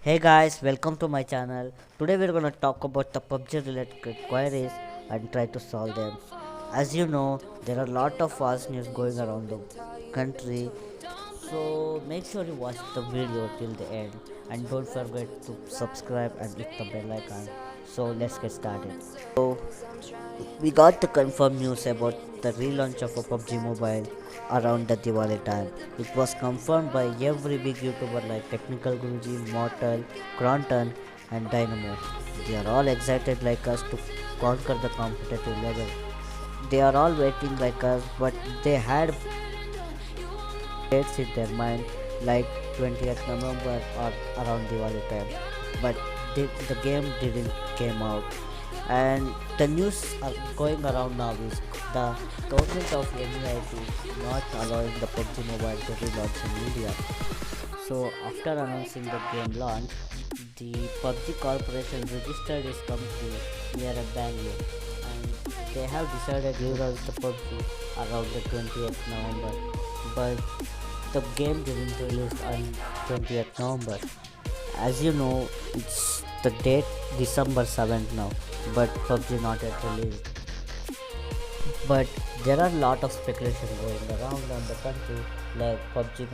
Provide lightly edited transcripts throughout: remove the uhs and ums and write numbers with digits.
Hey guys, welcome to my channel. Today we're gonna talk about the PUBG related queries and try to solve them. As you know, there are a lot of false news going around the country, so make sure you watch the video till the end and don't forget to subscribe and hit the bell icon. So let's get started. We got the confirmed news about the relaunch of a PUBG Mobile around the Diwali time. It was confirmed by every big YouTuber like Technical Guruji, Mortal, Cronton, and Dynamo. They are all excited like us to conquer the competitive level. They are all waiting like us, but they had dates in their mind like 20th November or around Diwali time. But the game didn't came out, and the news are going around now is the government of MIT not allowing the PUBG Mobile to relaunch in India. So after announcing the game launch, the PUBG Corporation registered its company near a Bangalore, and they have decided to relaunch the PUBG around the 20th November. But the game didn't release on 20th November. As you know, it's the date December 7th now, but PUBG not yet released. But there are a lot of speculation going around on the country, like PUBG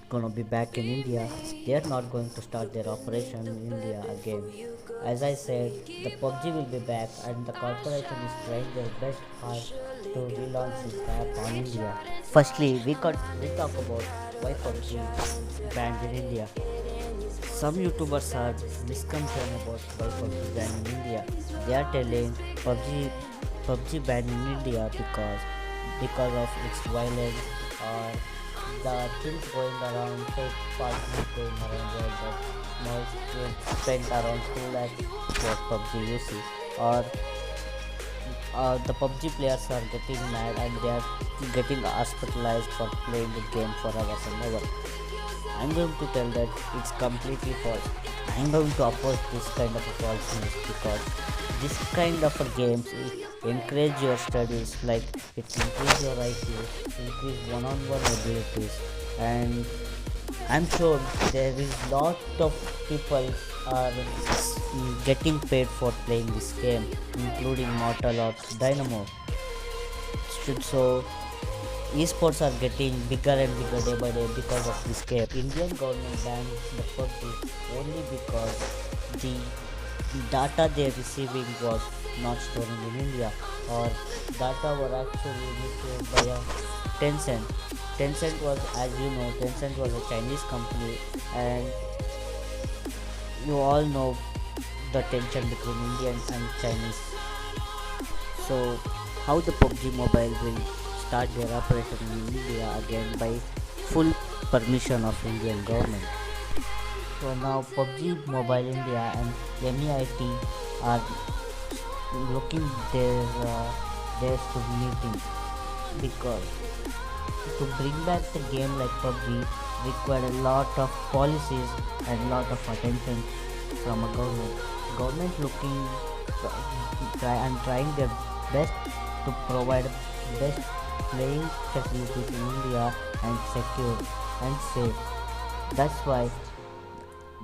gonna be back in India. They are not going to start their operation in India again. As I said, the PUBG will be back, and the corporation is trying their best hard to relaunch its app on India. Firstly, we talk about why PUBG banned in India. Some YouTubers are misconceived about why PUBG banned in India. They are telling PUBG banned in India because of its violence or the things going around, fake parties going around where the small kids spent around 2 lakhs for PUBG UC, or the PUBG players are getting mad and they are getting hospitalized for playing the game for hours and hours. I'm going to tell that it's completely false. I'm going to oppose this kind of a false news because this kind of a games encourage your studies, like it increase your IQ, increase one-on-one abilities, and I'm sure there is lot of people are getting paid for playing this game, including Mortal or Dynamo. So esports are getting bigger and bigger day by day because of this game. Indian government banned the PUBG only because the data they're receiving was not storing in India, or data were actually received by a Tencent. Tencent was, as you know, Tencent was a Chinese company, and you all know the tension between Indian and Chinese. So how the PUBG Mobile will start their operation in India again by full permission of Indian government. So now PUBG Mobile India and MEIT are looking their to meeting, because to bring back the game like PUBG required a lot of policies and lot of attention from a government. Government looking trying their best to provide best playing facilities in India and secure and safe. That's why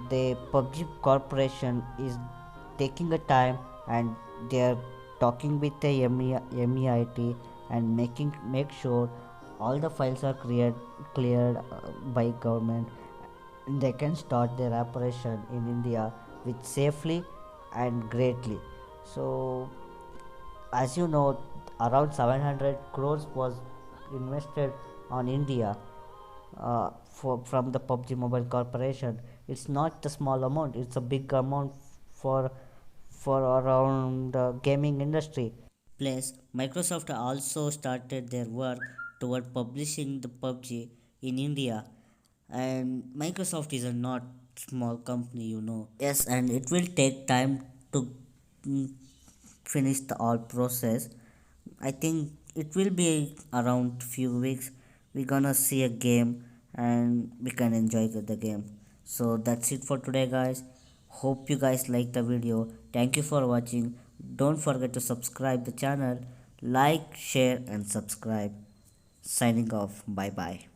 the PUBG Corporation is taking a time, and they are talking with the MEIT and make sure all the files are cleared by government. They can start their operation in India with safely and greatly. So as you know, around 700 crores was invested on India from the PUBG Mobile Corporation. It's not a small amount; it's a big amount for around the gaming industry. Plus, Microsoft also started their work toward publishing the PUBG in India, and Microsoft is a not small company, you know. Yes, and it will take time to mm, finish the all process. I think it will be around few weeks. We're gonna see a game and we can enjoy the game. So that's it for today, guys. Hope you guys like the video. Thank you for watching. Don't forget to subscribe the channel, like, share, and subscribe. Signing off. Bye bye.